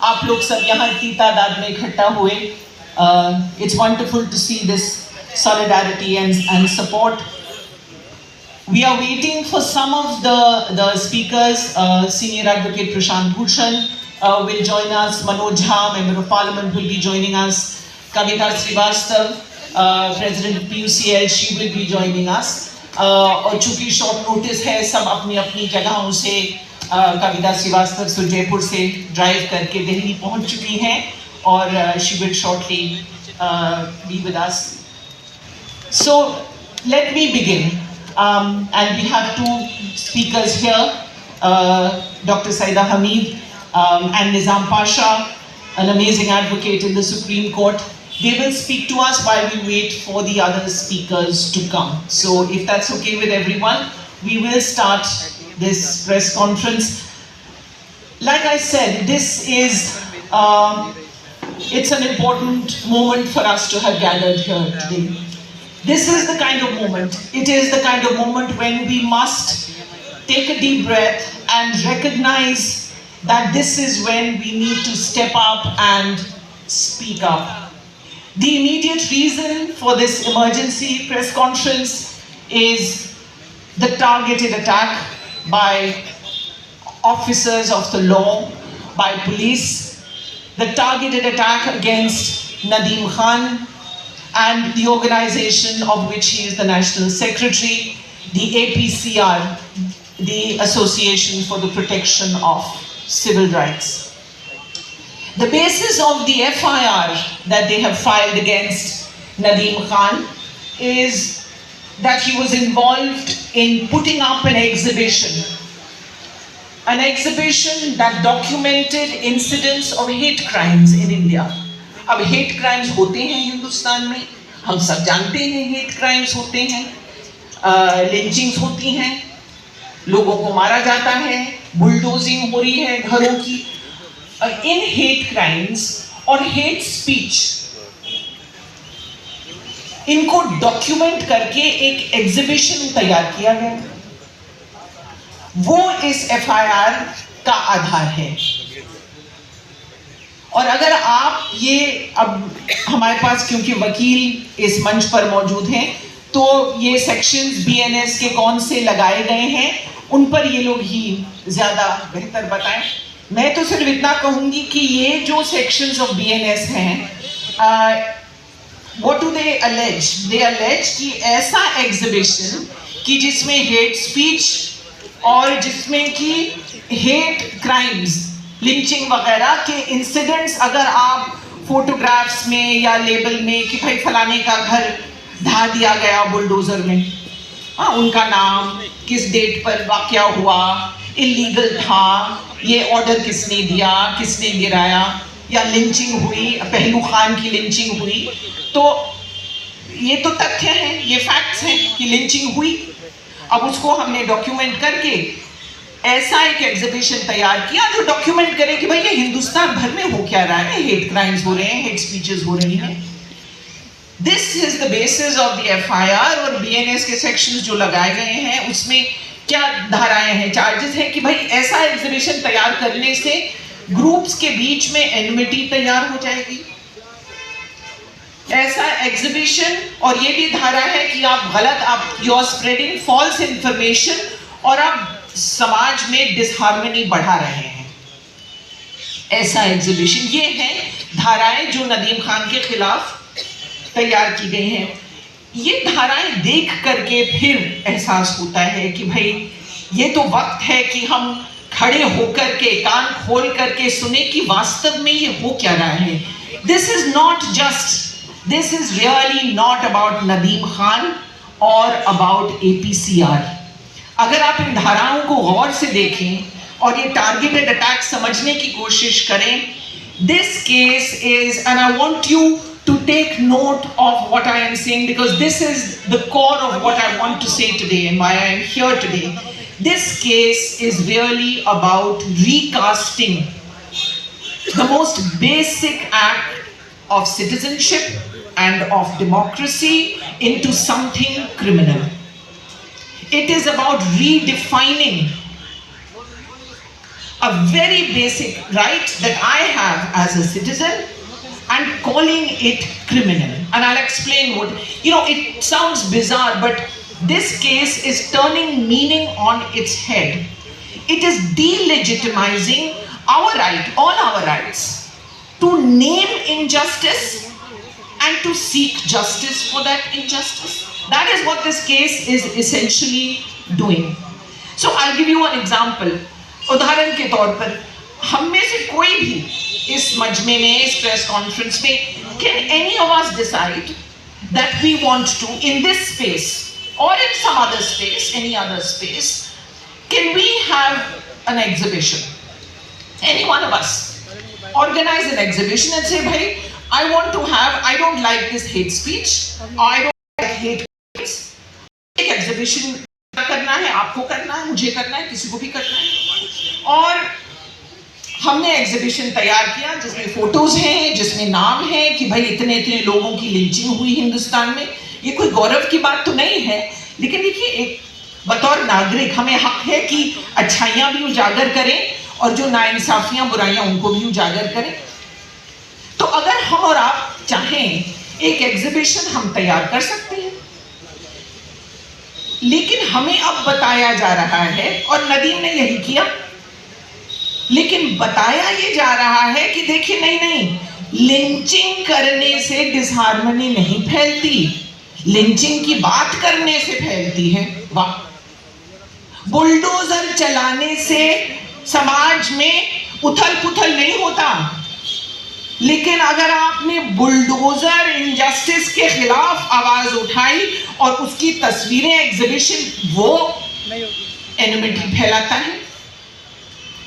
आप लोग सब यहाँ इतनी तादाद में इकट्ठा हुए. It's wonderful to see this solidarity and support. We are waiting for some of the speakers. Senior Advocate Prashant Bhushan will join us. Manoj Jha, Member of Parliament, will be joining us. Kavita Srivastava, President of PUCL, she will be joining us. और चूंकि short notice है, सब अपनी अपनी जगहों से कविता श्रीवास्तव से जयपुर से ड्राइव करके दिल्ली पहुंच चुकी हैं और she will shortly be with us. So let me begin. And we have two speakers here, Dr. Saida Hamid and Nizam Pasha, an amazing advocate in the Supreme Court. They will speak to us while we wait for the other speakers to come. So if that's okay with everyone, we will start this press conference. Like I said, this is, it's an important moment for us to have gathered here today. This is the kind of moment, it is the kind of moment when we must take a deep breath and recognize that this is when we need to step up and speak up. The immediate reason for this emergency press conference is the targeted attack by officers of the law, by police, the targeted attack against Nadeem Khan and the organization of which he is the National Secretary, the APCR, the Association for the Protection of Civil Rights. The basis of the FIR that they have filed against Nadeem Khan is that he was involved in putting up an exhibition that documented incidents of hate crimes in India. अब hate crimes होते हैं हिंदुस्तान में, हम सब जानते हैं hate crimes होते हैं, लिंचिंग्स होती हैं, लोगों को मारा जाता है, बुलडोजिंग हो रही है घरों की. इन हेट क्राइम्स और हेट स्पीच, इनको डॉक्यूमेंट करके एक एग्जीबिशन तैयार किया गया, वो इस FIR का आधार है. और अगर आप ये, अब हमारे पास क्योंकि वकील इस मंच पर मौजूद हैं, तो ये सेक्शंस BNS के कौन से लगाए गए हैं उन पर ये लोग ही ज़्यादा बेहतर बताएं. मैं तो सिर्फ इतना कहूँगी कि ये जो सेक्शंस ऑफ BNS हैं, what do they allege? They allege कि ऐसा एग्जीबिशन कि जिसमें हेट स्पीच और जिसमें कि हेट क्राइम्स, लिंचिंग वगैरह के इंसिडेंट्स अगर आप फोटोग्राफ्स में या लेबल में कि भाई फलाने का घर ढा दिया गया बुलडोजर में, उनका नाम, किस डेट पर वाकया हुआ, इलीगल था, ये ऑर्डर किसने दिया, किसने गिराया, या लिंचिंग हुई, पहलू खान की लिंचिंग हुई, तो ये तो तथ्य हैं, ये फैक्ट्स हैं कि लिंचिंग हुई. अब उसको हमने डॉक्यूमेंट करके ऐसा एक एग्जीबिशन तैयार किया जो डॉक्यूमेंट करे कि भाई ये हिंदुस्तान भर में हो क्या रहा है, हेट क्राइम्स हो रहे हैं, हेट स्पीचेस हो रही हैं. This is the basis of the FIR. और BNS के सेक्शंस जो लगाए गए हैं उसमें क्या धाराएं हैं, चार्जेस हैं कि भाई ऐसा एग्जीबिशन तैयार करने से ग्रुप्स के बीच में एनमिटी तैयार हो जाएगी, ऐसा एग्जीबिशन. और ये भी धारा है कि आप you are spreading false information और आप समाज में डिसहार्मनी बढ़ा रहे हैं, ऐसा एग्जीबिशन. ये हैं धाराएं जो नदीम खान के खिलाफ तैयार की गई हैं. ये धाराएं देख करके फिर एहसास होता है कि भाई ये तो वक्त है कि हम खड़े होकर के, कान खोल करके सुने कि वास्तव में ये हो क्या रहा है. This is really not about Nadeem Khan और अबाउट APCR. अगर आप इन धाराओं को गौर से देखें और ये टारगेटेड अटैक समझने की कोशिश करें, this case is, and I want you to take note of what I am saying, because this is the core of what I want to say today and why I am here today. This case is really about recasting the most basic act of citizenship and of democracy into something criminal. It is about redefining a very basic right that I have as a citizen and calling it criminal. And I'll explain what, it sounds bizarre, but this case is turning meaning on its head. It is delegitimizing our right, all our rights, to name injustice and to seek justice for that injustice. That is what this case is essentially doing. So I'll give you an example. उदाहरण के तौर पर, हम में से कोई भी इस मजमे में, इस प्रेस कॉन्फ्रेंस में, can any of us decide that we want to, in this space or in some other space, any other space, can we have an exhibition? Any one of us organize an exhibition and say, bhai, I want to have, I don't like this hate speech, or I don't like hate speech. एक exhibition करना है, आपको करना है, मुझे करना है, किसी को भी करना है. और हमने एग्जीबिशन तैयार किया जिसमें फोटोज हैं, जिसमें नाम है कि भाई इतने इतने लोगों की लिंचिंग हुई हिंदुस्तान में. ये कोई गौरव की बात तो नहीं है, लेकिन देखिए, एक बतौर नागरिक हमें हक है कि अच्छाइयां भी उजागर करें और जो नाइंसाफियां, बुराइयां, उनको भी उजागर करें. तो अगर हम और आप चाहें, एक एग्जीबिशन हम तैयार कर सकते हैं. लेकिन हमें अब बताया जा रहा है, और नदीम ने यही किया, लेकिन बताया ये जा रहा है कि देखिए, नहीं, लिंचिंग करने से डिसहार्मनी नहीं फैलती, लिंचिंग की बात करने से फैलती है. वाह. बुलडोजर चलाने से समाज में उथल पुथल नहीं होता, लेकिन अगर आपने बुलडोजर इनजस्टिस के खिलाफ आवाज उठाई और उसकी तस्वीरें, एग्जीबिशन, वो एनिमिटी फैलाता है.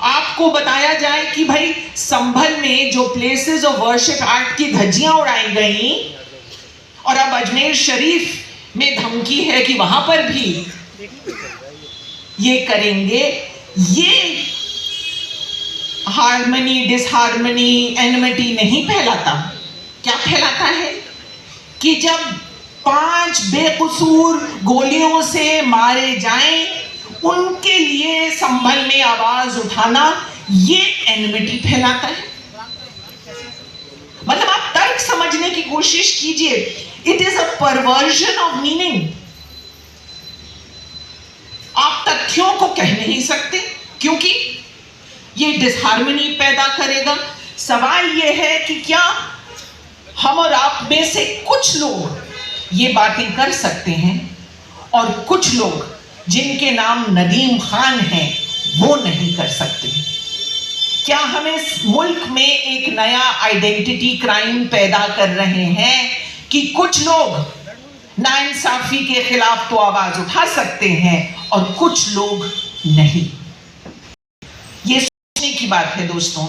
आपको बताया जाए कि भाई संभल में जो प्लेसेस ऑफ वर्शिप एक्ट की धज्जियां उड़ाई गई और अब अजमेर शरीफ में धमकी है कि वहां पर भी ये करेंगे, ये हार्मनी, डिसहार्मनी, एनिमिटी नहीं फैलाता. क्या फैलाता है कि जब 5 बेकसूर गोलियों से मारे जाएं, उनके लिए संभल में आवाज उठाना, ये एनिमिटी फैलाता है. मतलब आप तर्क समझने की कोशिश कीजिए. It is a perversion of meaning. आप तथ्यों को कह नहीं सकते क्योंकि ये डिसहार्मनी पैदा करेगा. सवाल ये है कि क्या हम और आप में से कुछ लोग ये बातें कर सकते हैं और कुछ लोग जिनके नाम नदीम खान हैं वो नहीं कर सकते. क्या हम इस मुल्क में एक नया आइडेंटिटी क्राइम पैदा कर रहे हैं कि कुछ लोग नाइंसाफी के खिलाफ तो आवाज उठा सकते हैं और कुछ लोग नहीं. ये सोचने की बात है दोस्तों.